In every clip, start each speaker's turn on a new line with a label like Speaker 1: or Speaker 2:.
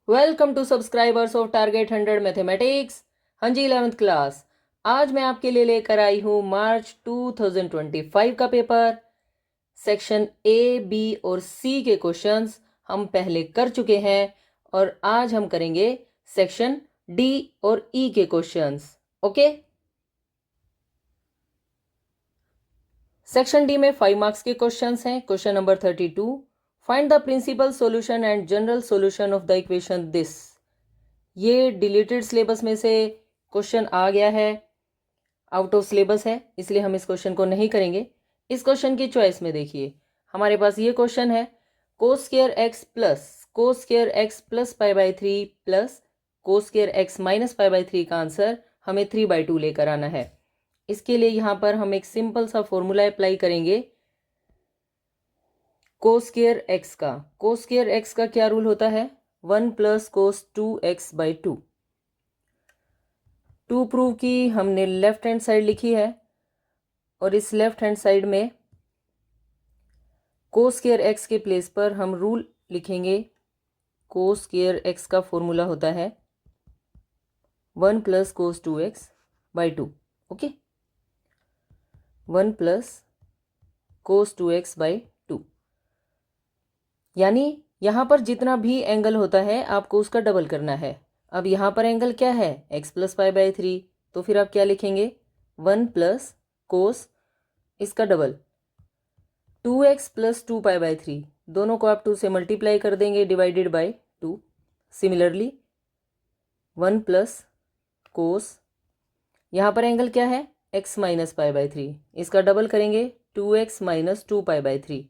Speaker 1: Welcome to subscribers of target 100 mathematics. हाँ जी, 11th class. आज मैं आपके लिए लेकर आई हूँ मार्च 2025 का पेपर। सेक्शन ए, बी और सी के क्वेश्चंस हम पहले कर चुके हैं और आज हम करेंगे सेक्शन डी और ई के क्वेश्चंस। ओके। सेक्शन डी में 5 मार्क्स के क्वेश्चंस हैं। Question number 32, find the principal solution and general solution of the equation this. ये डिलीटेड सिलेबस में से क्वेश्चन आ गया है, आउट ऑफ सिलेबस है, इसलिए हम इस क्वेश्चन को नहीं करेंगे। इस क्वेश्चन की चॉइस में देखिए, हमारे पास ये क्वेश्चन है कोस square x plus pi by 3 plus cos square x minus pi by 3 का आंसर हमें 3/2 लेकर आना है। इसके लिए यहाँ पर हम एक सिंपल सा फॉर्मूला अप्लाई करेंगे कोस स्क्वायर एक्स का क्या रूल होता है? 1 प्लस कोस 2x/2। 2 प्रूव की हमने लेफ्ट हैंड साइड लिखी है और इस लेफ्ट हैंड साइड में कोस स्क्वायर एक्स के प्लेस पर हम रूल लिखेंगे। कोस स्क्वायर एक्स का फॉर्मूला होता है 1 plus cos 2x/2। Okay, 1 plus cos 2x/2, यानी यहां पर जितना भी एंगल होता है आपको उसका डबल करना है। अब यहाँ पर एंगल क्या है? x प्लस पाई बाई 3, तो फिर आप क्या लिखेंगे? 1 प्लस कोस इसका double 2x plus 2 pi by 3, दोनों को आप 2 से मल्टीप्लाई कर देंगे divided by 2। Similarly 1 plus cos, यहाँ पर एंगल क्या है? x माइनस पाई बाई 3, इसका डबल करेंगे 2x minus 2 pi by 3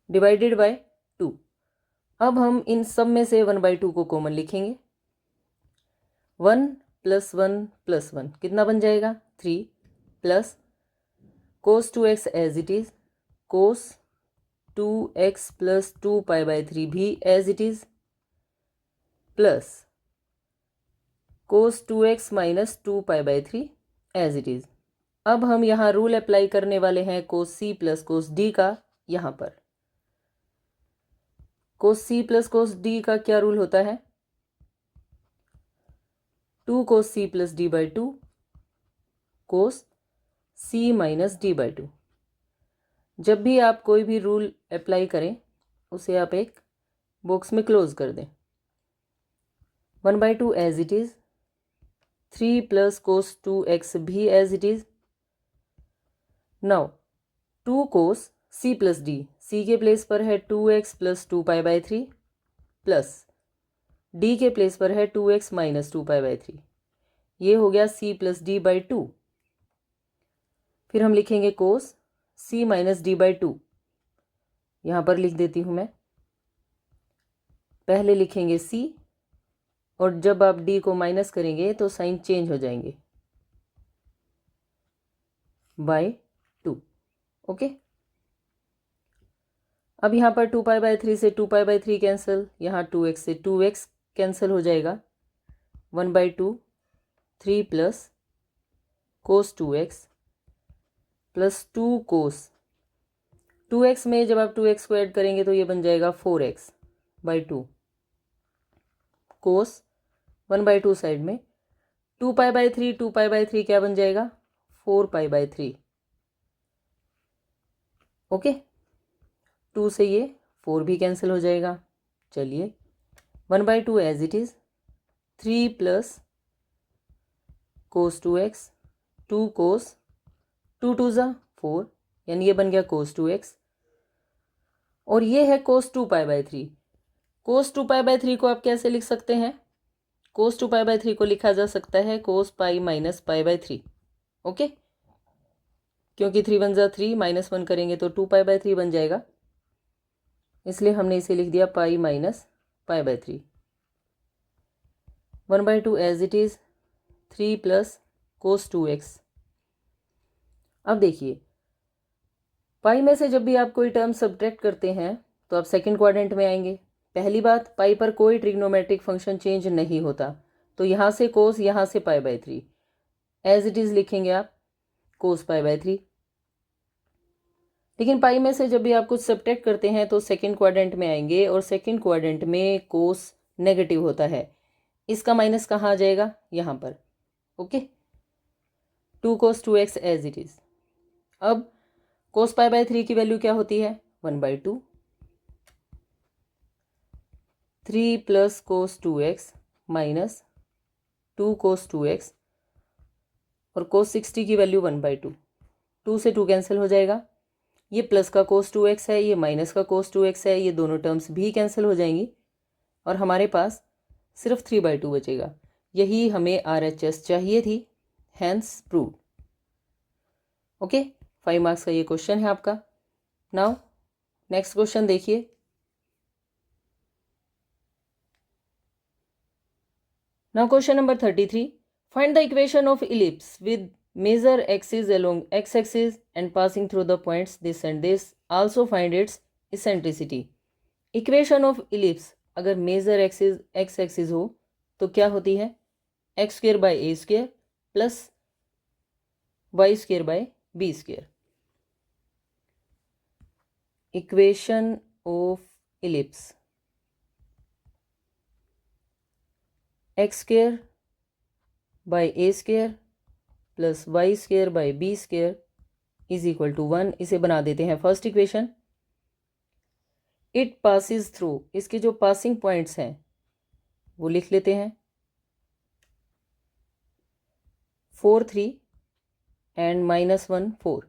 Speaker 1: divided by 2। अब हम इन सब में से 1/2 को कॉमन लिखेंगे। 1 प्लस 1 प्लस 1 कितना बन जाएगा? 3 plus cos 2x as it is, cos 2x plus 2 pi by 3 भी as it is, plus cos 2x minus 2 pi by 3 as it is. अब हम यहाँ रूल अप्लाई करने वाले हैं कोस सी प्लस कोस डी का। यहाँ पर कोस सी प्लस कोस डी का क्या रूल होता है? 2 कोस सी प्लस d/2 कोस सी माइनस d/2। जब भी आप कोई भी रूल अप्लाई करें उसे आप एक बॉक्स में क्लोज कर दें। 1/2 as it is, 3 plus cos 2x भी as it is. Now 2 cos C plus D, C के प्लेस पर है 2x plus 2 pi by 3 plus D के प्लेस पर है 2x माइनस 2 पाई बाई 3। ये हो गया c प्लस d/2। फिर हम लिखेंगे कोस c माइनस d/2, यहाँ पर लिख देती हूँ मैं। पहले लिखेंगे c और जब आप d को माइनस करेंगे तो साइन चेंज हो जाएंगे बाय 2। ओके, अब यहाँ पर 2 पाई बाई 3 से 2 पाई बाई 3 कैंसिल, यहाँ 2x से 2x कैंसिल हो जाएगा। 1/2 3 प्लस कोस 2x प्लस 2 कोस 2x में जब आप 2x को ऐड करेंगे तो ये बन जाएगा 4x/2 कोस 1/2 साइड में 2 पाई बाई 3 क्या बन जाएगा? 4 पाई बाई 3। ओके, 2 से ये 4 भी कैंसिल हो जाएगा। चलिए 1/2 as it is, 3 plus cos 2x 2 cos 2 2 ज़ा 4, यानी ये बन गया कोस 2x। और ये है कोस 2 pi by 3। Cos 2 pi by 3 को आप कैसे लिख सकते हैं? कोस 2 पाई बाई 3 को लिखा जा सकता है cos pi minus pi by 3। Okay, क्योंकि 3 1 ज़ा 3, माइनस 1 करेंगे तो 2 पाई बाई 3 बन जाएगा, इसलिए हमने इसे लिख दिया pi minus pi by 3। 1/2 as it is, 3 plus cos 2x। अब देखिए, पाई में से जब भी आप कोई टर्म सब्ट्रैक्ट करते हैं तो आप सेकंड क्वाड्रेंट में आएंगे। पहली बात, पाई पर कोई ट्रिग्नोमेट्रिक फंक्शन चेंज नहीं होता, तो यहाँ से कोस, यहाँ से pi by 3 as it is लिखेंगे आप कोस पाई बाई 3। लेकिन पाई में से जब भी आप कुछ सब्ट्रैक्ट करते हैं तो सेकंड क्वाड्रेंट में आएंगे, और सेकंड क्वाड्रेंट में कोस नेगेटिव होता है। इसका माइनस कहाँ आ जाएगा? यहाँ पर। Okay, 2 cos 2x as it is. अब cos पाई बाय 3 की वैल्यू क्या होती है? 1/2। 3 plus cos 2x minus 2 cos 2x, और cos 60 की वैल्यू 1/2। 2 से 2 कैंसिल हो जाएगा। ये प्लस का cos 2x है, ये माइनस का cos 2x है, ये दोनों टर्म्स भी कैंसिल हो जाएंगी और हमारे पास सिर्फ 3/2 बचेगा। यही हमें RHS चाहिए थी, हैंस प्रूव्ड। ओके, 5 मार्क्स का ये क्वेश्चन है आपका। नाउ नेक्स्ट क्वेश्चन देखिए। Now question number 33, find the equation of ellipse with measure axis along x-axis and passing through the points this and this. Also find its eccentricity. Equation of ellipse अगर major axis x axis हो तो क्या होती है? X square by a square plus y square by b square. Equation of ellipse x square by a square plus y square by b square is equal to 1। इसे बना देते हैं first equation. It passes through, इसके जो passing points हैं वो लिख लेते हैं 4 3 एंड -1 4।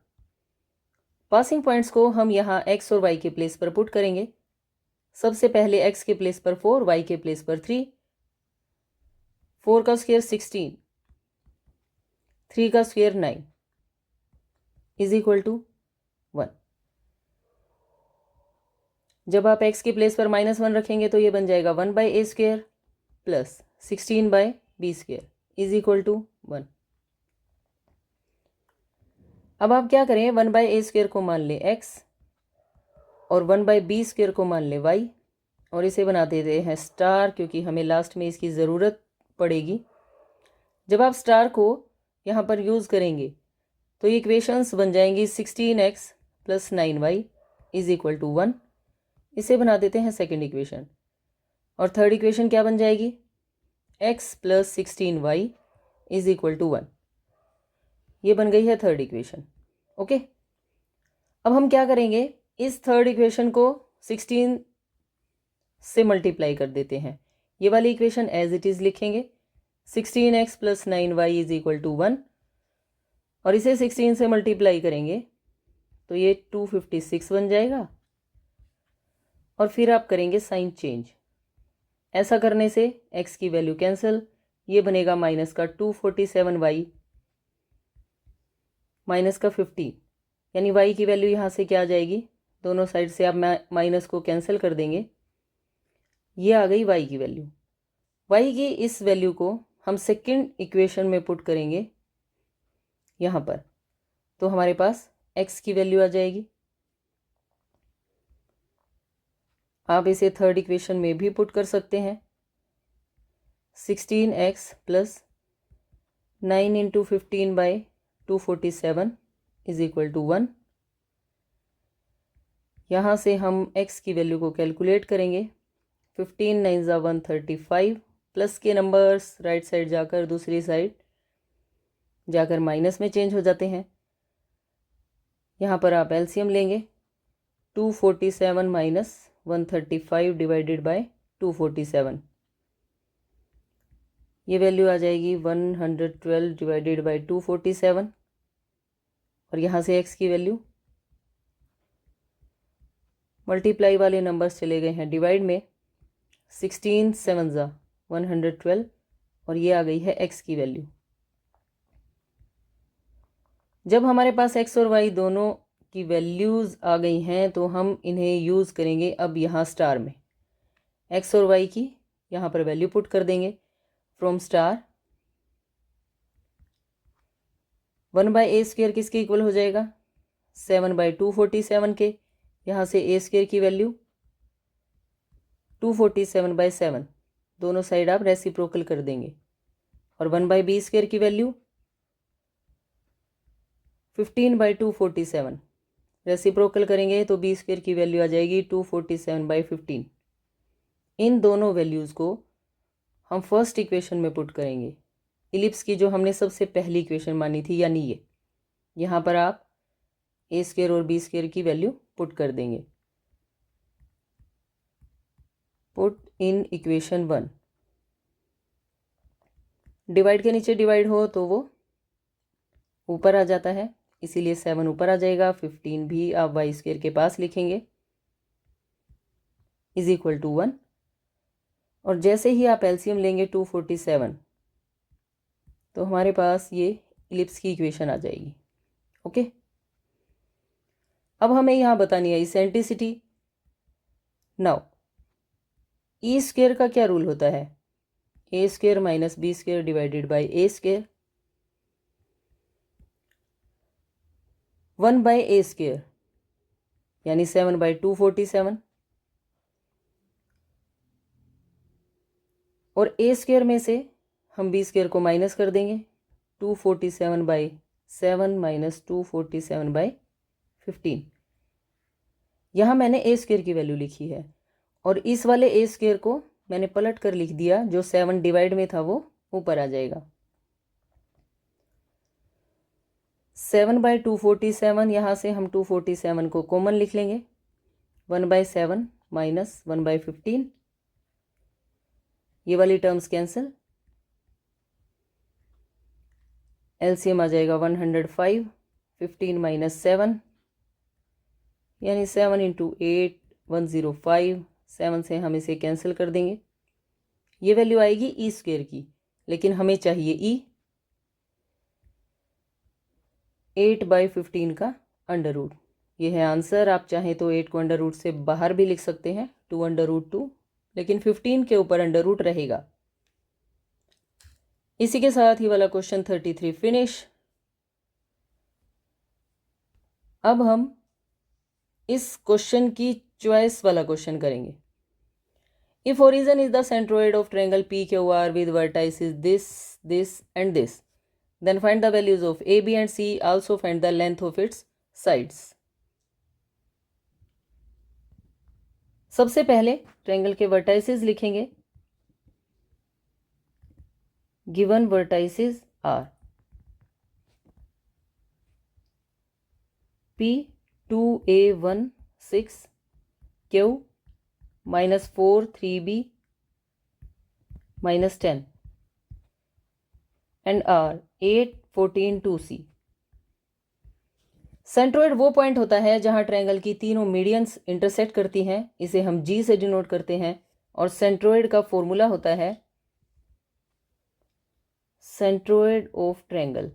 Speaker 1: पासिंग पॉइंट्स को हम यहाँ x और y के प्लेस पर पुट करेंगे। सबसे पहले x के प्लेस पर 4, y के प्लेस पर 3। 4 का स्क्वायर 16, 3 का स्क्वायर 9 इज इक्वल टू 1। जब आप x के प्लेस पर -1 रखेंगे तो ये बन जाएगा 1/a square plus 16/b square is equal to 1। अब आप क्या करें, 1/a स्क्वायर को मान लें x और 1/b स्क्वायर को मान लें y, और इसे बना देते हैं स्टार, क्योंकि हमें लास्ट में इसकी ज़रूरत पड़ेगी। जब आप स्टार को यहाँ पर यूज़ करेंगे तो ये इक्वेशंस बन जाएंगी 16x plus 9y is equal to 1। इसे बना देते हैं सेकेंड इक्वेशन, और थर्ड इक्वेशन क्या बन जाएगी? x plus 16y is equal to 1। ये बन गई है थर्ड इक्वेशन। ओके, अब हम क्या करेंगे, इस थर्ड इक्वेशन को 16 से मल्टीप्लाई कर देते हैं। ये वाली इक्वेशन एज इट इज़ लिखेंगे 16x plus 9y is equal to 1, और इसे 16 से मल्टीप्लाई करेंगे तो ये 256 बन जाएगा, और फिर आप करेंगे साइन चेंज। ऐसा करने से x की वैल्यू कैंसिल, ये बनेगा माइनस का 247y माइनस का 15, यानी y की वैल्यू यहाँ से क्या आ जाएगी? दोनों साइड से आप माइनस को कैंसिल कर देंगे, ये आ गई y की वैल्यू। y की इस वैल्यू को हम सेकंड इक्वेशन में पुट करेंगे यहाँ पर, तो हमारे पास x की वैल्यू आ जाएगी। आप इसे थर्ड इक्वेशन में भी पुट कर सकते हैं। 16x plus 9 into 15/247 is equal to 1। यहाँ से हम x की वैल्यू को कैलकुलेट करेंगे। 15 9 ज़ा 135, प्लस के नंबर्स राइट साइड जाकर दूसरी साइड जाकर माइनस में चेंज हो जाते हैं। यहाँ पर आप एलसीएम लेंगे, 247 माइनस 135 डिवाइडेड बाय 247, ये वैल्यू आ जाएगी 112 डिवाइडेड बाय 247, और यहाँ से x की वैल्यू, मल्टीप्लाई वाले नंबर्स चले गए हैं डिवाइड में, 16 7 ज़ा 112, और ये आ गई है x की वैल्यू। जब हमारे पास x और y दोनों की वैल्यूज़ आ गई हैं तो हम इन्हें यूज़ करेंगे अब यहाँ स्टार में। x और y की यहाँ पर वैल्यू पुट कर देंगे फ्रॉम स्टार। 1/a स्क्वेयर किसके इक्वल हो जाएगा? 7/247 के। यहाँ से a स्क्वेयर की वैल्यू 247/7, दोनों साइड आप रेसिप्रोकल कर देंगे, और 1/b स्क्वेयर की वैल्यू 15/247, रेसिप्रोकल करेंगे तो बी स्क्वायर की वैल्यू आ जाएगी 247/15। इन दोनों वैल्यूज़ को हम फर्स्ट इक्वेशन में पुट करेंगे, इलिप्स की जो हमने सबसे पहली इक्वेशन मानी थी, यानी ये यहाँ पर आप ए स्क्वायर और बी स्क्वायर की वैल्यू पुट कर देंगे। Put in equation 1। डिवाइड के नीचे डिवाइड हो तो वो ऊपर आ जाता है, इसीलिए 7 ऊपर आ जाएगा। 15 भी आप वाई स्क्वायर के पास लिखेंगे इज इक्वल टू 1। और जैसे ही आप एलसीएम लेंगे 247, तो हमारे पास ये इलिप्स की इक्वेशन आ जाएगी। ओके, अब हमें यहाँ बतानी है इसेंट्रिसिटी। नाउ ई स्क्वायर का क्या रूल होता है? A square minus B square divided by A square, 1/a square यानी 7/247, और ए स्क्वायर में से हम बी स्क्वायर को माइनस कर देंगे। 247/7 माइनस 247/15। यहाँ मैंने ए स्क्वायर की वैल्यू लिखी है और इस वाले ए स्क्वायर को मैंने पलट कर लिख दिया, जो 7 डिवाइड में था वो ऊपर आ जाएगा। 7/247, यहाँ से हम 247 को कॉमन लिख लेंगे। 1/7 माइनस 1/15, ये वाली टर्म्स कैंसिल, एलसीएम आ जाएगा 105। 15 माइनस 7 यानी 7 इंटू 8 105। 7 से हम इसे कैंसिल कर देंगे, ये वैल्यू आएगी ई स्क्वायर की, लेकिन हमें चाहिए ई। 8/15 का अंडर रूट, ये है आंसर। आप चाहें तो 8 को अंडर रूट से बाहर भी लिख सकते हैं, 2/√2, लेकिन 15 के ऊपर अंडर रूट रहेगा। इसी के साथ ही वाला क्वेश्चन 33 फिनिश। अब हम इस क्वेश्चन की चॉइस वाला क्वेश्चन करेंगे। If origin is the centroid of triangle PQR with vertices this and this, then find the values of A, B and C. Also find the length of its sides. सबसे पहले triangle के vertices लिखेंगे। Given vertices are P 2A1 6, Q -4 3B -10 and R 8 14 2C। Centroid वो point होता है जहां triangle की तीनों मीडियंस इंटरसेक्ट करती हैं, इसे हम G से डिनोट करते हैं। और सेंट्रोइड का फॉर्मूला होता है सेंट्रोइड ऑफ ट्रायंगल।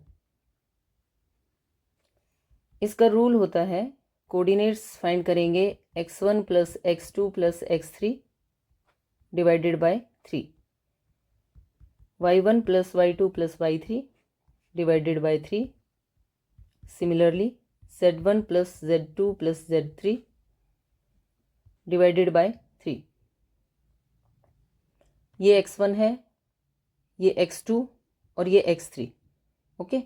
Speaker 1: इसका रूल होता है, कोऑर्डिनेट्स फाइंड करेंगे x1 + x2 + x3 divided by 3, y1 + y2 + y3 divided by 3. Similarly, z1 + z2 + z3 divided by 3. ये x1 है, ये x2 और ये x3। ओके,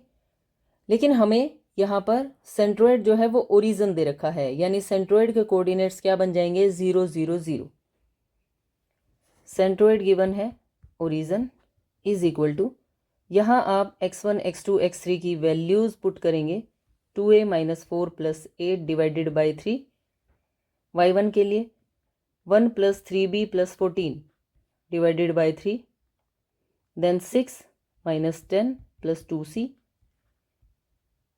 Speaker 1: लेकिन हमें यहाँ पर सेंट्रोइड जो है वो ओरिजिन दे रखा है, यानी सेंट्रोइड के कोऑर्डिनेट्स क्या बन जाएंगे? 0 0 0। सेंट्रोइड गिवन है, ओरिजिन इज इक्वल टू, यहाँ आप x1 x2 x3 की वैल्यूज़ पुट करेंगे। 2a - 4 + 8 divided by 3। y1 के लिए 1 + 3b + 14 divided by 3, then 6 - 10 + 2c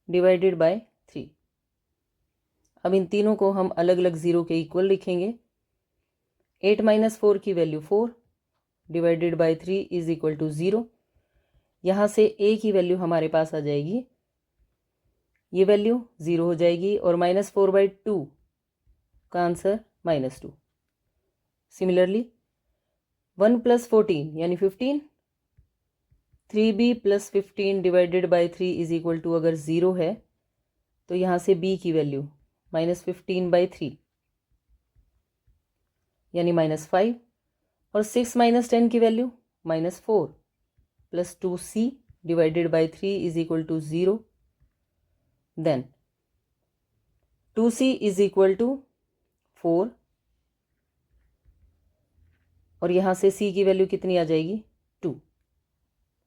Speaker 1: divided by 3। अब इन तीनों को हम अलग अलग जीरो के इक्वल लिखेंगे। 8 - 4 की value 4 divided by 3 is equal to 0। यहाँ से a की वैल्यू हमारे पास आ जाएगी, ये वैल्यू 0 हो जाएगी, और -4/2 का आंसर -2। सिमिलरली 1 + 14 यानी 15, 3b + 15 divided by 3 is equal to, अगर 0 है तो यहाँ से b की वैल्यू -15/3 यानी -5, और 6 - 10 की value -4 + 2c divided by 3 is equal to 0। Then 2c is equal to 4 और यहाँ से c की वैल्यू कितनी आ जाएगी 2।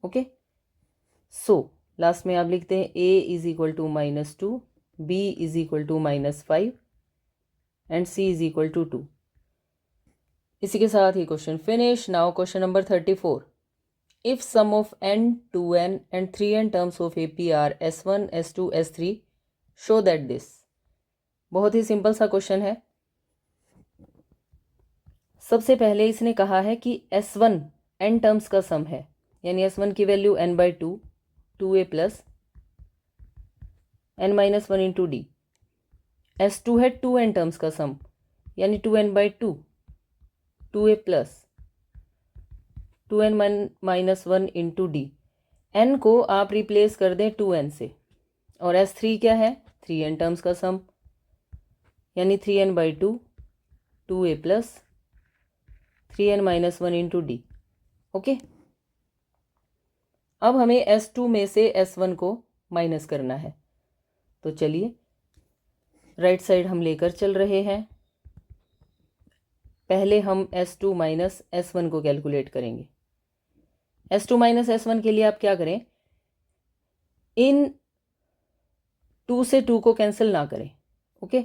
Speaker 1: ओके, सो लास्ट में आप लिखते हैं a is equal to -2, b is equal to -5 and c is equal to 2। इसी के साथ ही question finish. Now question number 34। If sum of n 2n and 3n terms of AP are S1 S2 S3 show that this. बहुत ही simple सा question है। सबसे पहले इसने कहा है कि S1 n टर्म्स का सम है, यानी S1 की value n/2 2a plus n-1 into D. S2 है 2n टर्म्स का सम, यानी 2n/2 2a plus 2n-1 into D. n को आप रिप्लेस कर दें 2n से, और S3 क्या है 3n टर्म्स का सम, यानी 3n/2 2a plus 3n-1 into D. Okay, अब हमें S2 में से S1 को माइनस करना है, तो चलिए राइट साइड हम लेकर चल रहे हैं। पहले हम S2 माइनस S1 को कैलकुलेट करेंगे। S2 माइनस S1 के लिए आप क्या करें, इन 2 से 2 को कैंसिल ना करें। ओके,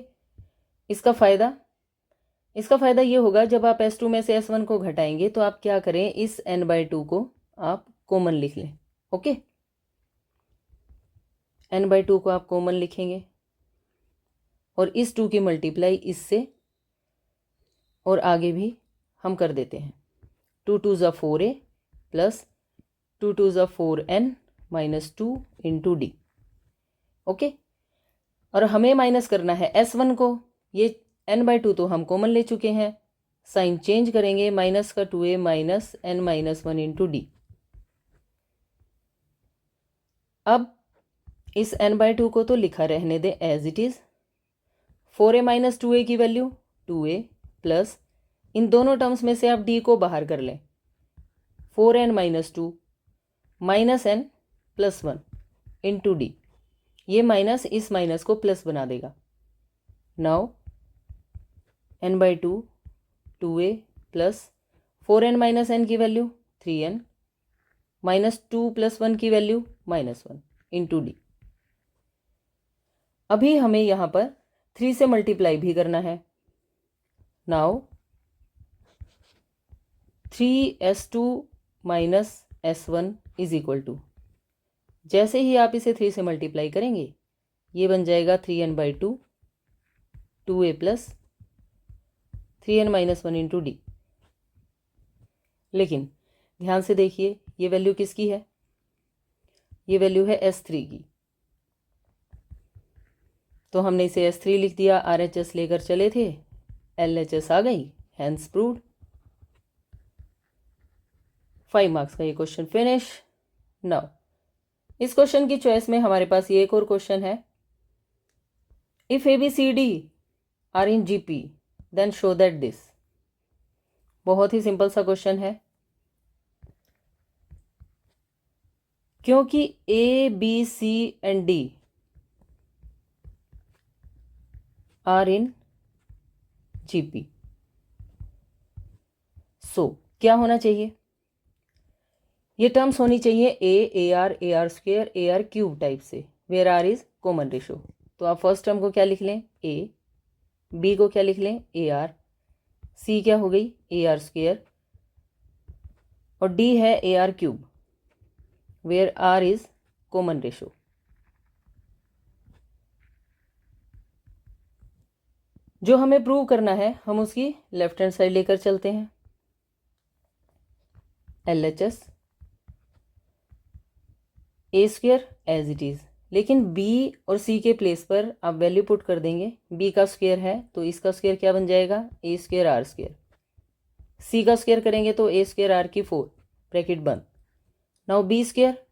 Speaker 1: इसका फ़ायदा ये होगा, जब आप S2 में से S1 को घटाएंगे तो आप क्या करें, इस n/2 को आप कॉमन लिख लें। ओके, n/2 को आप कॉमन लिखेंगे और इस 2 की मल्टीप्लाई इससे और आगे भी हम कर देते हैं। 2 2 ज़ा 4a प्लस 2 2 ज़ा 4n minus 2 into D. Okay, और हमें माइनस करना है S1 को। ये n/2 तो हम कॉमन ले चुके हैं, साइन चेंज करेंगे, माइनस का 2a minus n-1 into D. अब इस n/2 को तो लिखा रहने दें as it is. 4a minus 2a की वैल्यू 2a प्लस, इन दोनों टर्म्स में से आप d को बाहर कर लें, 4n-2 minus n plus 1 into D. ये माइनस इस माइनस को प्लस बना देगा। Now n/2 2a plus 4n minus n की वैल्यू 3n माइनस 2 प्लस 1 की वैल्यू -1 इंटू डी। अभी हमें यहाँ पर 3 से मल्टीप्लाई भी करना है। Now 3s2 minus s1 is equal to, जैसे ही आप इसे 3 से मल्टीप्लाई करेंगे ये बन जाएगा 3n/2 2a plus 3n-1 into D. लेकिन ध्यान से देखिए, ये वैल्यू किसकी है, ये वैल्यू है S3 की, तो हमने इसे S3 लिख दिया। RHS लेकर चले थे, LHS आ गई, हैंस प्रूव्ड। 5 मार्क्स का ये क्वेश्चन फिनिश। नाउ इस क्वेश्चन की चॉइस में हमारे पास ये एक और क्वेश्चन है। If ABCD are in GP then show that this. बहुत ही सिंपल सा क्वेश्चन है, क्योंकि A B C and D are in GP, so क्या होना चाहिए, ये टर्म्स होनी चाहिए AR square AR cube type से, where R is common ratio. तो आप फर्स्ट टर्म को क्या लिख लें A, B को क्या लिख लें AR, C क्या हो गई AR स्क्वेयर, और D है AR cube, where R is common ratio. जो हमें प्रूव करना है हम उसकी लेफ्ट हैंड साइड लेकर चलते हैं। LHS A square as it is, लेकिन B और C के प्लेस पर आप वैल्यू पुट कर देंगे। B का स्क्वेयर है तो इसका स्क्वेयर क्या बन जाएगा A square R square, C का स्क्वेयर करेंगे तो A स्क्वेयर R की 4 ब्रैकेट बंद। नाउ B स्क्वेयर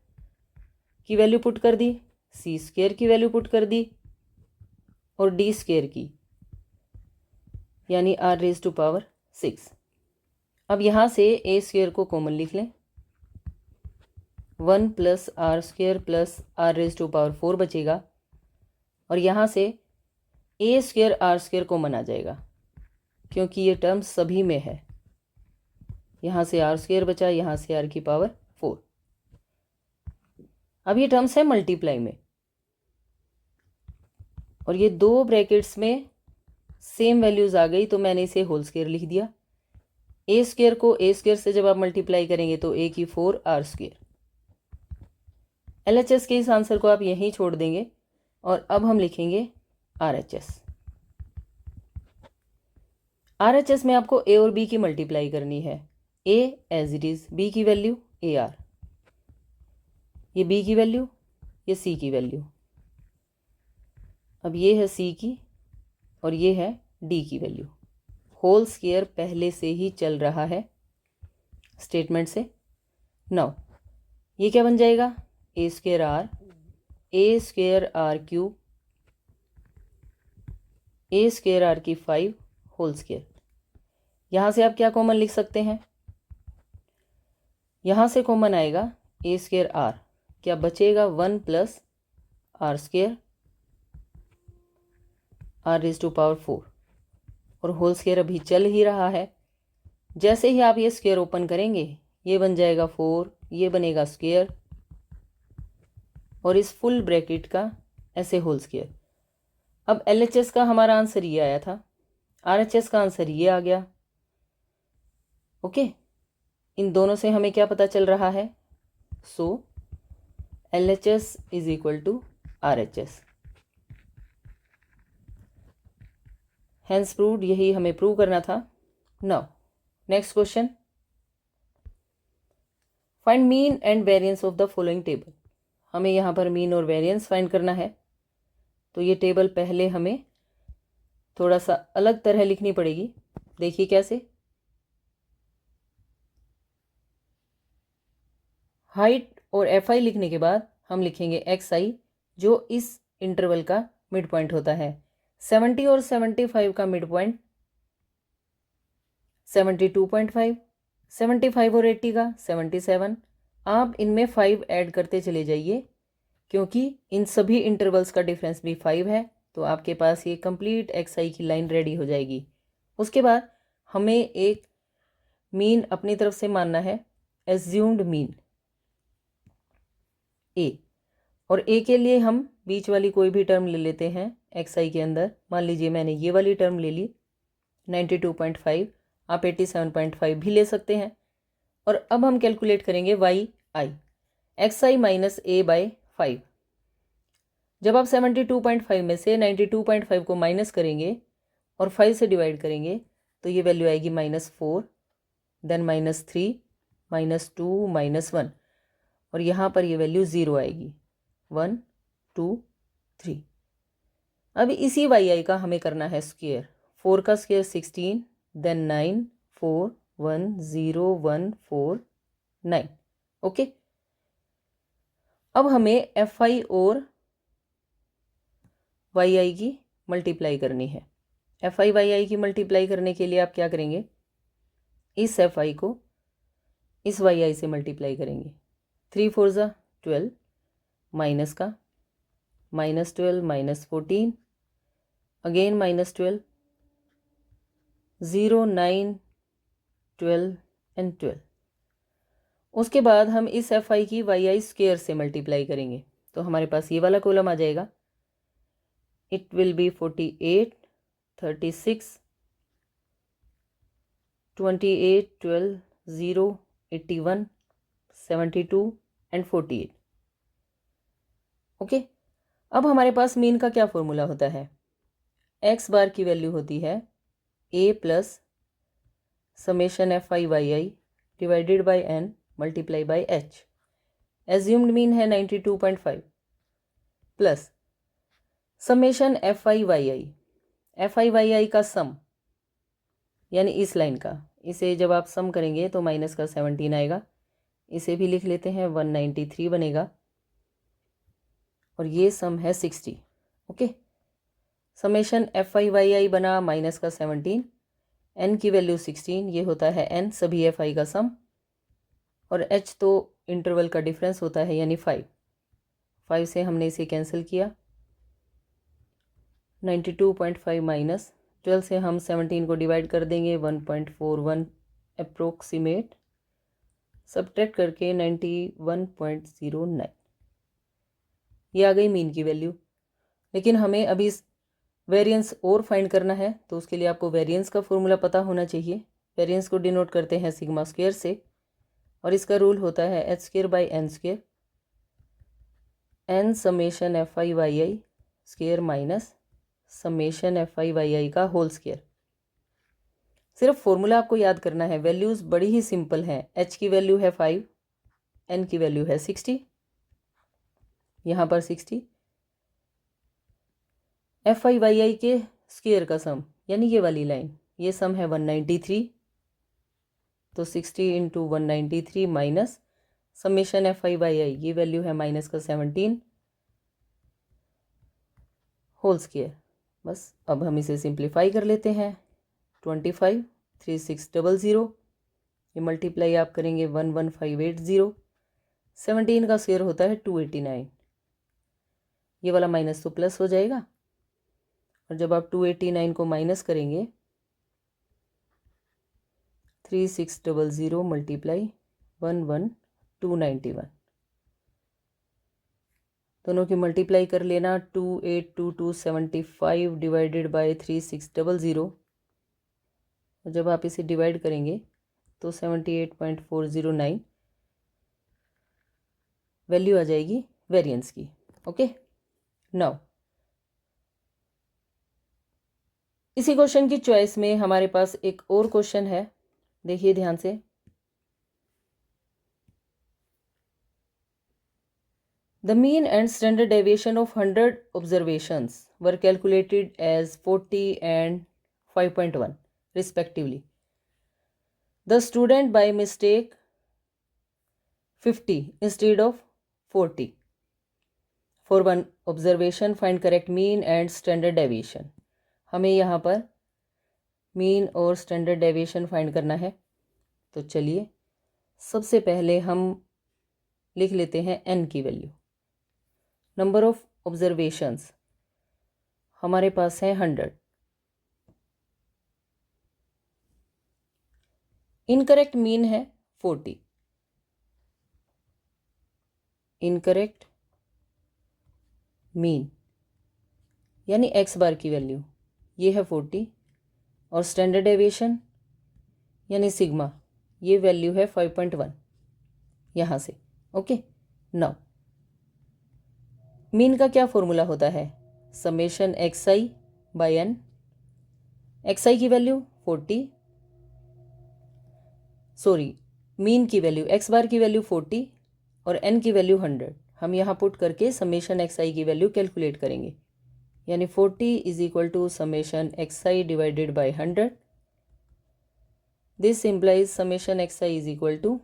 Speaker 1: की वैल्यू पुट कर दी, C स्क्वेयर की वैल्यू पुट कर दी, और D स्क्वेयर की, यानी r⁻6। अब यहाँ से A स्क्वेयर को कॉमन लिख लें, 1 plus R square plus r⁻4 बचेगा, और यहाँ से ए स्क्वेयर आर स्क्वेयर कॉमन आ जाएगा क्योंकि ये टर्म सभी में है। यहाँ से आर स्क्वेयर बचा, यहाँ से आर की पावर 4। अब ये टर्म्स है मल्टीप्लाई में और ये दो ब्रैकेट्स में सेम वैल्यूज आ गई तो मैंने इसे होल स्क्वेयर लिख दिया। ए स्क्वेयर को ए स्क्वेयर से जब आप मल्टीप्लाई करेंगे तो ए की 4 आर स्क्वेयर। LHS के इस आंसर को आप यहीं छोड़ देंगे और अब हम लिखेंगे RHS। RHS में आपको ए और बी की मल्टीप्लाई करनी है। ए एज इट इज, बी की वैल्यू AR, ये बी की वैल्यू, ये सी की वैल्यू। अब ये है सी की और ये है डी की वैल्यू। होल स्क्वायर पहले से ही चल रहा है स्टेटमेंट से। नाउ ये क्या बन जाएगा, A square R cube A square R की 5 होल स्क्वायर। यहाँ से आप क्या कॉमन लिख सकते हैं, यहाँ से कॉमन आएगा ए स्क्वायर आर, क्या बचेगा 1 plus R square R raise to power 4 और होल स्क्वायर अभी चल ही रहा है। जैसे ही आप ये स्क्वायर ओपन करेंगे ये बन जाएगा 4, ये बनेगा स्क्वायर और इस फुल ब्रैकेट का ऐसे होल स्क्वायर। अब LHS का हमारा आंसर ये आया था, RHS का आंसर ये आ गया। ओके, इन दोनों से हमें क्या पता चल रहा है, सो LHS is equal to RHS। Hence proved, यही हमें प्रूव करना था। Now next question, find mean and variance of the following table. हमें यहाँ पर मीन और वेरिएंस फाइंड करना है तो ये टेबल पहले हमें थोड़ा सा अलग तरह लिखनी पड़ेगी। देखिए कैसे, हाइट और FI लिखने के बाद हम लिखेंगे XI जो इस इंटरवल का मिड पॉइंट होता है। 70 और 75 का मिड पॉइंट 72.5, 75 और 80 का 77। आप इनमें 5 ऐड करते चले जाइए क्योंकि इन सभी इंटरवल्स का डिफरेंस भी 5 है, तो आपके पास ये कंप्लीट XI की लाइन रेडी हो जाएगी। उसके बाद हमें एक मीन अपनी तरफ से मानना है, एज्यूम्ड मीन A, और A के लिए हम बीच वाली कोई भी टर्म ले लेते हैं XI के अंदर। मान लीजिए मैंने ये वाली टर्म ले ली 92.5, आप 87.5 भी ले सकते हैं। और अब हम कैलकुलेट करेंगे YI, XI minus A by 5। जब आप 72.5 में से 92.5 को माइनस करेंगे और 5 से डिवाइड करेंगे तो ये वैल्यू आएगी -4, देन -3, -2, -1 और यहाँ पर ये वैल्यू 0 आएगी, 1, 2, 3। अब इसी YI का हमें करना है स्क्वायर। 4 का स्क्वायर 16, देन 9, 4, 1, 0, 1, 4, 9। ओके, अब हमें FI और YI की मल्टीप्लाई करनी है। FI YI की मल्टीप्लाई करने के लिए आप क्या करेंगे, इस FI को इस YI से मल्टीप्लाई करेंगे। 3 4 ज़ा 12, माइनस का -12 -14, अगेन -12, 0, 9, 12 एंड 12। उसके बाद हम इस FI की YI स्क्वायर से मल्टीप्लाई करेंगे तो हमारे पास ये वाला कॉलम आ जाएगा। It will be 48, 36, 28, 12, 0, 81, 72 and 48। Okay, अब हमारे पास मीन का क्या फॉर्मूला होता है, x बार की वैल्यू होती है a plus summation FI YI divided by n multiply by h। Assumed mean है 92.5 प्लस समेशन FI YI का सम यानी इस लाइन का, इसे जब आप सम करेंगे तो माइनस का 17 आएगा। इसे भी लिख लेते हैं, 193 बनेगा और ये सम है 60। ओके, समेशन FI YI बना माइनस का 17, n की वैल्यू 16, ये होता है n सभी FI का सम और h तो इंटरवल का डिफरेंस होता है यानी 5 से हमने इसे कैंसिल किया। 92.5 माइनस 12 से हम 17 को डिवाइड कर देंगे 1.41 अप्रोक्सीमेट, सब्ट्रैक्ट करके 91.09। ये आ गई मीन की वैल्यू। लेकिन हमें अभी वेरिएंस और फाइंड करना है, तो उसके लिए आपको वेरिएंस का फॉर्मूला पता होना चाहिए। वेरिएंस को डिनोट करते हैं सिग्मा स्क्वायर से, और इसका रूल होता है h square by n square, n summation F I Y I square minus summation F I Y I का होल स्क्वायर। सिर्फ फॉर्मूला आपको याद करना है, वैल्यूज़ बड़ी ही सिंपल हैं। h की वैल्यू है 5, n की वैल्यू है 60, यहाँ पर 60, एफ आई वाई आई के स्क्वायर का सम यानी ये वाली लाइन, ये सम है 193, तो 60 into 193 minus summation F I Y I, ये वैल्यू है माइनस का 17 होल स्क्वायर। बस अब हम इसे सिंप्लीफाई कर लेते हैं। 25 3600, ये मल्टीप्लाई आप करेंगे 11580, 17 का स्क्वायर होता है 289, ये वाला माइनस तो प्लस हो जाएगा, और जब आप 289 को माइनस करेंगे 3600 मल्टीप्लाई 11291, दोनों की मल्टीप्लाई कर लेना। 282275 डिवाइडेड बाय 3600, जब आप इसे डिवाइड करेंगे तो 78.409 वैल्यू आ जाएगी वेरिएंस की। ओके, नाउ इसी क्वेश्चन की चॉइस में हमारे पास एक और क्वेश्चन है, देखिए ध्यान से। The mean and standard deviation of 100 observations were calculated as 40 and 5.1 respectively. The student by mistake 50 instead of 40. For one observation, find correct mean and standard deviation. हमें यहाँ पर मीन और स्टैंडर्ड डेविएशन फाइंड करना है। तो चलिए सबसे पहले हम लिख लेते हैं n की वैल्यू। नंबर ऑफ ऑब्जर्वेशंस हमारे पास है 100। इनकरेक्ट मीन है 40, इनकरेक्ट मीन यानी x बार की वैल्यू ये है 40, और स्टैंडर्ड डेविएशन यानी सिग्मा ये वैल्यू है 5.1 यहाँ से। ओके, नाउ मीन का क्या फॉर्मूला होता है? Summation x I by N. X I की वैल्यू 40, सॉरी मीन की वैल्यू एक्स बार की वैल्यू 40 और एन की वैल्यू 100। हम यहाँ पुट करके समेशन एक्स आई की वैल्यू कैलकुलेट करेंगे, यानी 40 is equal to summation x i divided by 100। This implies summation x i is equal to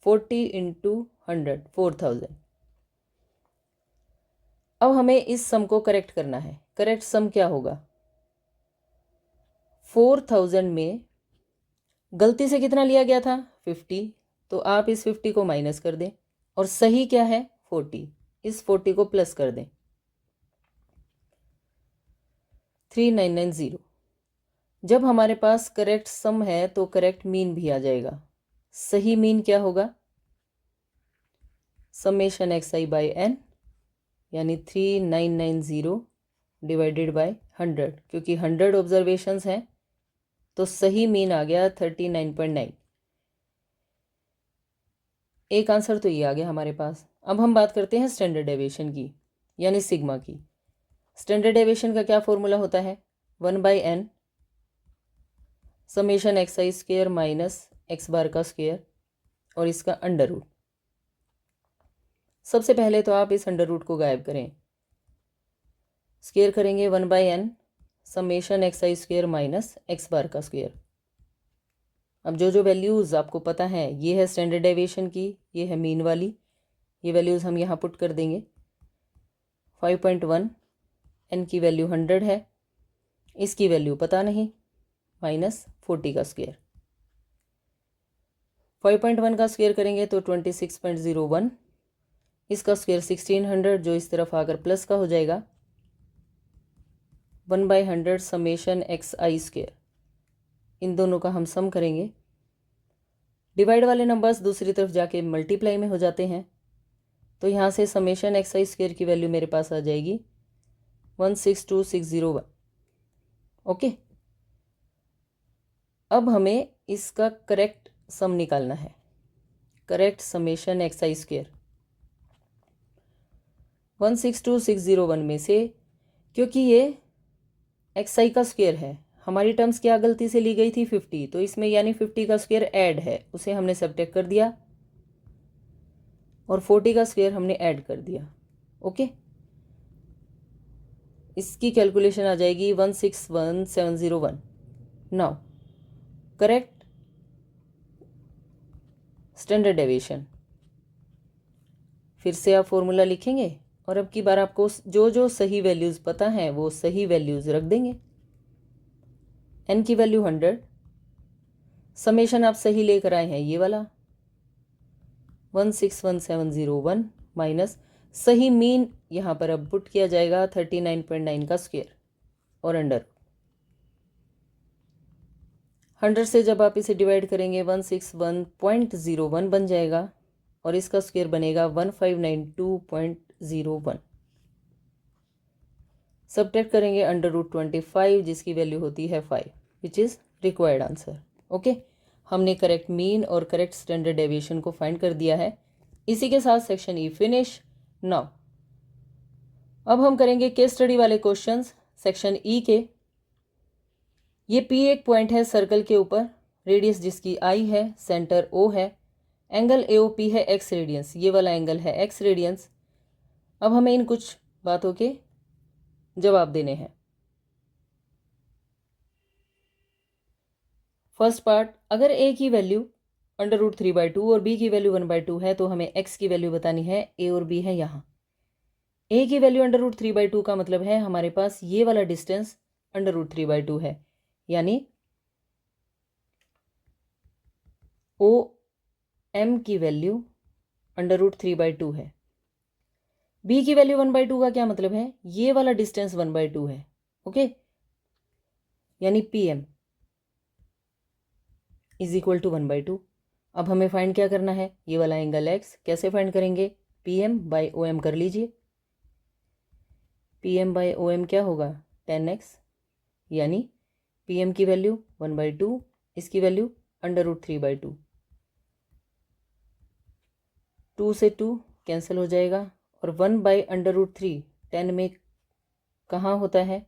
Speaker 1: 40 into 100 4000। अब हमें इस सम को करेक्ट करना है। करेक्ट सम क्या होगा? 4000 में गलती से कितना लिया गया था? 50, तो आप इस 50 को माइनस कर दें, और सही क्या है? 40, इस 40 को प्लस कर दें। 3990। जब हमारे पास करेक्ट सम है तो करेक्ट मीन भी आ जाएगा। सही मीन क्या होगा? Summation x I by n यानी 3990 डिवाइडेड बाय 100, क्योंकि 100 ऑब्जर्वेशंस हैं तो सही मीन आ गया 39.9। एक आंसर तो ये आ गया हमारे पास। अब हम बात करते हैं स्टैंडर्ड डेविएशन की, यानी सिग्मा की। स्टैंडर्ड डेविएशन का क्या फॉर्मूला होता है? 1/n समेशन एक्स आई स्क्वायर माइनस एक्स बार का स्क्वायर और इसका अंडर रूट। सबसे पहले तो आप इस अंडर रूट को गायब करें, स्क्वायर करेंगे 1/n समेशन एक्स आई स्क्वायर माइनस एक्स बार का स्क्वायर। अब जो जो वैल्यूज़ आपको पता है, ये है स्टैंडर्ड डेविएशन की, ये है मीन वाली, ये वैल्यूज़ हम यहाँ पुट कर देंगे। 5.1, n की वैल्यू 100 है, इसकी वैल्यू पता नहीं, माइनस 40 का स्क्वायर। 5.1 का स्क्वायर करेंगे तो 26.01, इसका स्क्वायर 1600 जो इस तरफ आकर प्लस का हो जाएगा 1/100 समेशन एक्स आई स्क्वेयर, इन दोनों का हम सम करेंगे। डिवाइड वाले नंबर्स दूसरी तरफ जाके मल्टीप्लाई में हो जाते हैं, तो यहाँ से समेशन एक्स आई स्क्वेयर की वैल्यू मेरे पास आ जाएगी 162601। ओके, अब हमें इसका करेक्ट सम निकालना है, correct summation x I square 162601 में से, क्योंकि ये एक्स आई का स्क्वेयर है, हमारी टर्म्स क्या गलती से ली गई थी 50, तो इसमें यानी 50 का स्क्वेयर ऐड है, उसे हमने सब्ट्रैक्ट कर दिया और 40 का स्क्वेयर हमने ऐड कर दिया। ओके, इसकी कैलकुलेशन आ जाएगी 161701। नाउ करेक्ट स्टैंडर्ड डेविएशन, फिर से आप फॉर्मूला लिखेंगे और अब की बार आपको जो जो सही वैल्यूज़ पता हैं वो सही वैल्यूज़ रख देंगे। n की वैल्यू 100, समेशन आप सही लेकर आए हैं ये वाला 161701 माइनस सही मीन यहाँ पर अब पुट किया जाएगा 39.9 का स्क्वायर और अंडर 100 से जब आप इसे डिवाइड करेंगे 161.01 बन जाएगा और इसका स्क्वायर बनेगा 1592.01। सब्ट्रैक्ट करेंगे √25 जिसकी वैल्यू होती है 5, which is required answer. Okay, हमने करेक्ट मीन और करेक्ट स्टैंडर्ड डेविएशन को फाइंड कर दिया है। इसी के साथ सेक्शन ई फिनिश। नाउ अब हम करेंगे केस स्टडी वाले क्वेश्चंस सेक्शन ई के। ये पी एक पॉइंट है सर्कल के ऊपर, रेडियस जिसकी आई है, सेंटर ओ है, एंगल एओपी है एक्स रेडियंस, ये वाला एंगल है एक्स रेडियंस। अब हमें इन कुछ बातों के जवाब देने हैं। फर्स्ट पार्ट, अगर ए की वैल्यू √3/2 और बी की वैल्यू 1/2 है तो हमें एक्स की वैल्यू बतानी है। ए और बी है यहाँ। ए की वैल्यू √3/2 का मतलब है हमारे पास ये वाला डिस्टेंस √3/2 है, यानी ओ एम की वैल्यू √3/2 है। बी की वैल्यू 1/2 का क्या मतलब है, ये वाला डिस्टेंस 1/2 है। ओके, यानी P M is equal to 1/2। अब हमें फाइंड क्या करना है, ये वाला एंगल एक्स। कैसे फाइंड करेंगे, P M by O M कर लीजिए। P M by O M क्या होगा, 10x, यानी पी एम की वैल्यू 1/2, इसकी वैल्यू √3/2। 2 से 2 कैंसिल हो जाएगा और 1/√3 10 में कहाँ होता है,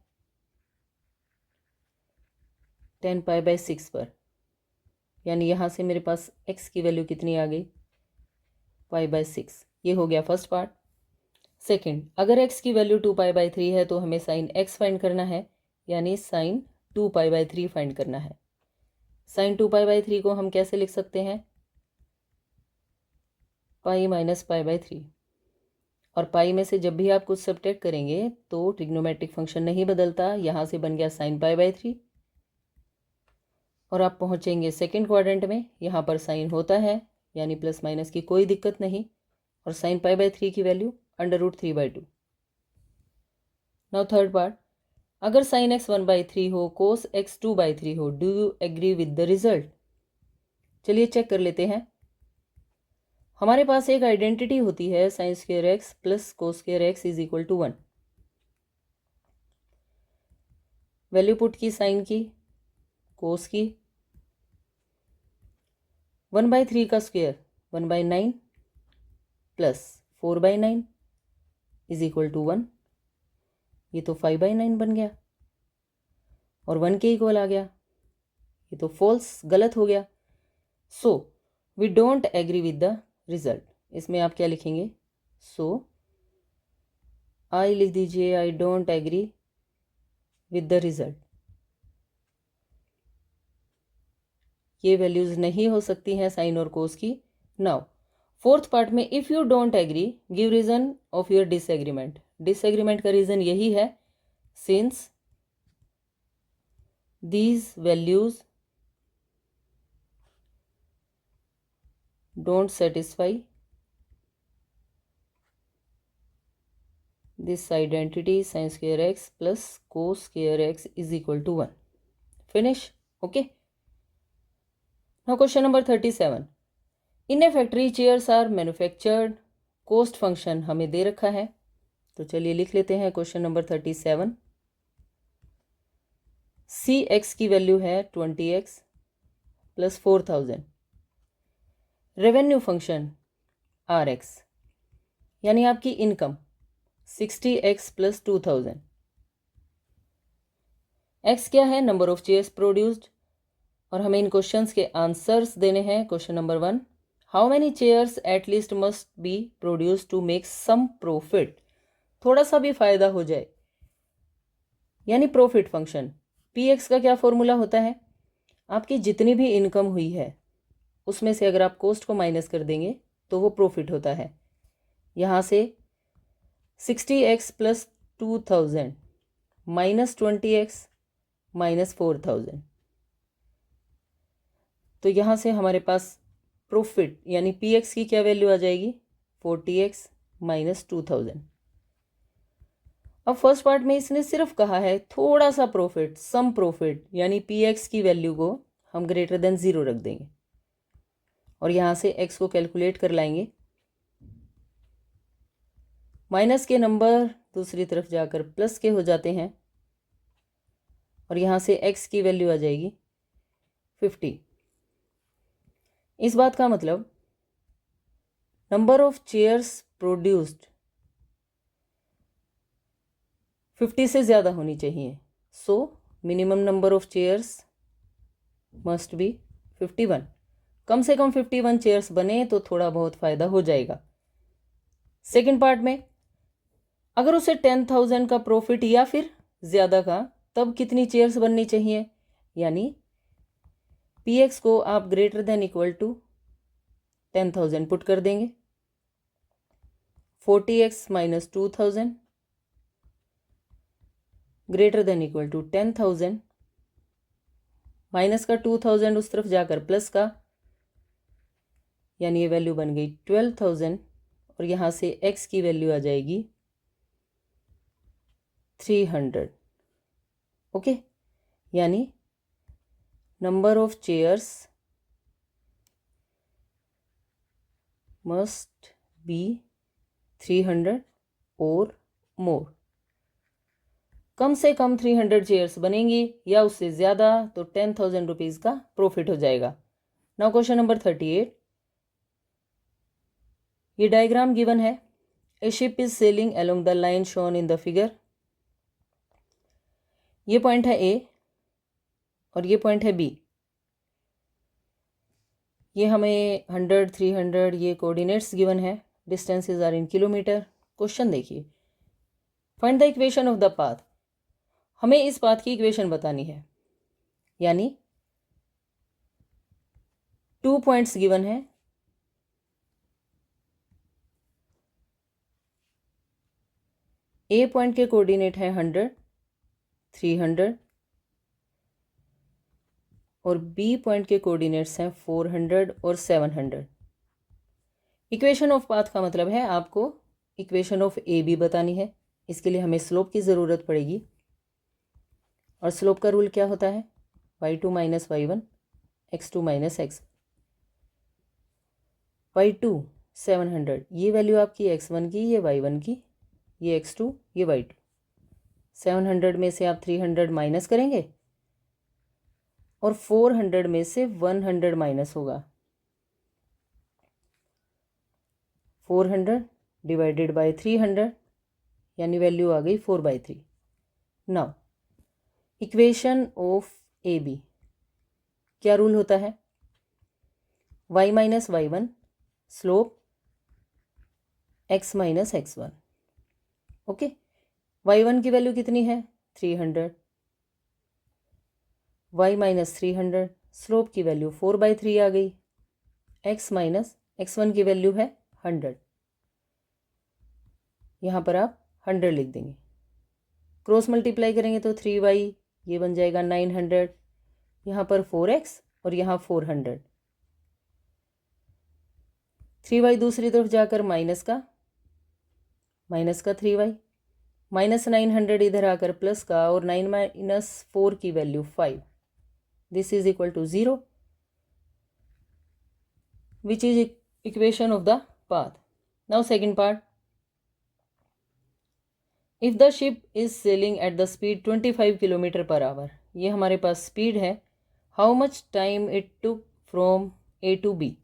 Speaker 1: 10π/6 पर, यानी यहाँ से मेरे पास x की वैल्यू कितनी आ गई, π/6। ये हो गया फर्स्ट पार्ट। सेकंड, अगर x की वैल्यू 2π/3 है तो हमें साइन x फाइंड करना है, यानी साइन 2π/3 फाइंड करना है। साइन 2π/3 को हम कैसे लिख सकते हैं, पाई माइनस π/3। और पाई में से जब भी आप कुछ सब्ट्रैक्ट करेंगे तो ट्रिग्नोमेट्रिक फंक्शन नहीं बदलता, यहाँ से बन गया साइन π/3 और आप पहुँचेंगे सेकेंड क्वाड्रेंट में। यहाँ पर साइन होता है, यानी प्लस माइनस की कोई दिक्कत नहीं, और साइन π/3 की वैल्यू √3/2। नाउ थर्ड पार्ट, अगर साइन x 1/3 हो, कोस x 2/3 हो, do you agree with the result. चलिए चेक कर लेते हैं। हमारे पास एक आइडेंटिटी होती है sine square x plus cos square x is equal to 1। Value put की साइन की, कोस की, 1/3 का square 1/9 plus 4/9 is equal to 1। ये तो 5/9 बन गया और 1 के इक्वल आ गया, ये तो फॉल्स, गलत हो गया। So we don't agree with the result. इसमें आप क्या लिखेंगे, सो आई लिख दीजिए, I don't agree with the result. ये वैल्यूज नहीं हो सकती हैं साइन और कोस की। नाउ फोर्थ पार्ट में, if you don't agree give reason of your disagreement. Disagreement का रीजन यही है, since these values don't satisfy this identity sin square x plus cos square x is equal to 1. Finish. Okay. Now question number 37. In a factory chairs are manufactured. Cost function हमें दे रखा है, तो चलिए लिख लेते हैं क्वेश्चन नंबर 37. सी एक्स की value है 20x plus 4000. Revenue function R x यानी आपकी इनकम 60x प्लस 2000. एक्स क्या है? Number of chairs produced. और हमें इन क्वेश्चंस के आंसर्स देने हैं. Question number 1, how many chairs at least must be produce to make some profit. थोड़ा सा भी फायदा हो जाए, यानी प्रॉफिट फंक्शन. पी एक्स का क्या फॉर्मूला होता है? आपकी जितनी भी इनकम हुई है उसमें से अगर आप कॉस्ट को माइनस कर देंगे तो वो प्रॉफिट होता है. यहाँ से 60x plus 2000 minus 20x minus 4000. तो यहाँ से हमारे पास प्रॉफिट यानी पी एक्स की क्या वैल्यू आ जाएगी? 40x minus 2000. अब फर्स्ट पार्ट में इसने सिर्फ कहा है थोड़ा सा प्रॉफिट, सम प्रॉफिट, यानी पी एक्स की वैल्यू को हम ग्रेटर देन 0 रख देंगे और यहाँ से x को कैलकुलेट कर लाएंगे. माइनस के नंबर दूसरी तरफ जाकर प्लस के हो जाते हैं और यहाँ से x की वैल्यू आ जाएगी 50. इस बात का मतलब नंबर ऑफ चेयर्स प्रोड्यूस्ड 50 से ज़्यादा होनी चाहिए. So minimum number of chairs must be 51. कम से कम 51 चेयर्स बने तो थोड़ा बहुत फ़ायदा हो जाएगा. सेकेंड पार्ट में अगर उसे 10,000 का प्रॉफिट या फिर ज़्यादा का, तब कितनी चेयर्स बननी चाहिए? यानी पी एक्स को आप greater than equal to 10,000 put कर देंगे. 40x minus 2000 greater than equal to 10,000. Minus का 2000 उस तरफ जाकर प्लस का, यानी ये वैल्यू बन गई 12,000 और यहाँ से x की वैल्यू आ जाएगी 300. ओके, यानी number of chairs must be 300 और मोर. कम से कम 300 चेयर्स बनेंगी या उससे ज़्यादा तो 10,000 रुपीज़ का प्रॉफिट हो जाएगा. Now question number 38. ये डायग्राम गिवन है. ए ship is selling along the line shown in the figure. ये पॉइंट है ए और ये पॉइंट है बी. ये हमें 100, 300 ये कोऑर्डिनेट्स गिवन है. Distances are in kilometre. Question देखिए, find the equation of the path. हमें इस पाथ की इक्वेशन बतानी है, यानी 2 पॉइंट्स गिवन है. ए पॉइंट के कोऑर्डिनेट है 100, 300 और बी पॉइंट के कोऑर्डिनेट्स हैं 400 और 700. इक्वेशन ऑफ पाथ का मतलब है आपको इक्वेशन ऑफ ए बी बतानी है. इसके लिए हमें स्लोप की ज़रूरत पड़ेगी और स्लोप का रूल क्या होता है? y2 minus y1 x2 minus x. y2 700, ये वैल्यू आपकी x1 की, ये y1 की, ये x2, ये y2. 700 में से आप 300 माइनस करेंगे और 400 में से 100 माइनस होगा. 400 डिवाइडेड बाय 300 यानी वैल्यू आ गई 4/3. Now equation of A B क्या रूल होता है? y minus y1 slope x minus x1. Okay, y1 की वैल्यू कितनी है? 300. y माइनस 300 स्लोप की वैल्यू 4/3 आ गई. x माइनस x1 की वैल्यू है 100. यहाँ पर आप 100 लिख देंगे. क्रॉस मल्टीप्लाई करेंगे तो 3y, ये बन जाएगा 900. यहाँ पर 4x और यहाँ 400. 3y दूसरी तरफ जाकर माइनस का 3y -900 इधर आकर प्लस का और 9 - 4 की value 5, this is equal to 0, which is equation of the path. Now second part. If the ship is sailing at the speed 25 kilometre per hour, ये हमारे पास स्पीड है. How much time it took from A to B.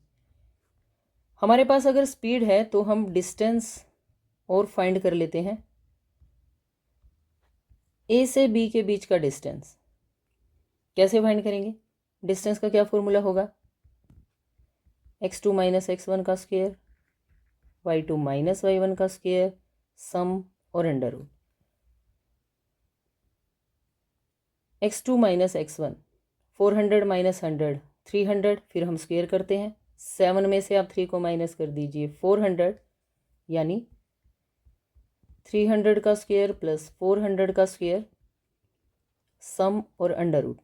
Speaker 1: हमारे पास अगर speed है तो हम डिस्टेंस और फाइंड कर लेते हैं. ए से बी के बीच का डिस्टेंस कैसे फाइंड करेंगे. डिस्टेंस का क्या फॉर्मूला होगा. x2 - x1 का स्क्वायर, y2 - y1 का स्क्वायर, सम और अंडर रूट. x2 - x1 400 - 100 300, फिर हम स्क्वायर करते हैं. 7 में से आप 3 को माइनस कर दीजिए 400, यानी 300 का स्क्वायर प्लस 400 का स्क्वायर, सम और अंडर रूट.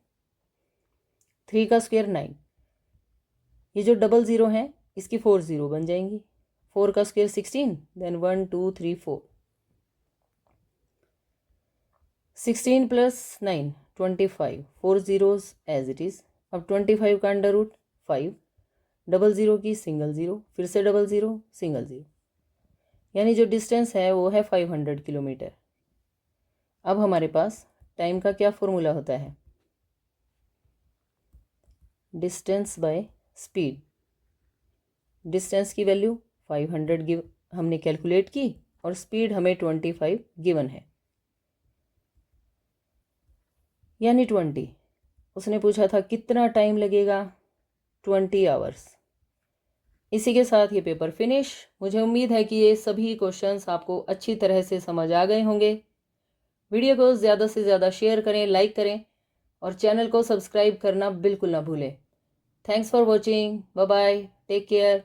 Speaker 1: 3 का स्क्वायर 9, ये जो डबल ज़ीरो हैं इसकी 4 ज़ीरो बन जाएंगी. 4 का स्क्वायर 16, देन 1 2 3 4, 16 प्लस 9 25, 4 ज़ीरोज़ एज इट इज़. अब 25 का अंडर रूट 5, डबल ज़ीरो की सिंगल ज़ीरो, फिर से डबल ज़ीरो सिंगल ज़ीरो, यानी जो डिस्टेंस है वो है 500 किलोमीटर. अब हमारे पास टाइम का क्या फॉर्मूला होता है. Distance by speed. डिस्टेंस की वैल्यू 500 हमने कैलकुलेट की और स्पीड हमें 25 गिवन है, यानी 20. उसने पूछा था कितना टाइम लगेगा, 20 आवर्स. इसी के साथ ये पेपर फिनिश. मुझे उम्मीद है कि ये सभी क्वेश्चंस आपको अच्छी तरह से समझ आ गए होंगे. वीडियो को ज़्यादा से ज़्यादा शेयर करें, लाइक करें और चैनल को सब्सक्राइब करना बिल्कुल ना भूलें. Thanks for watching. Bye bye. Take care.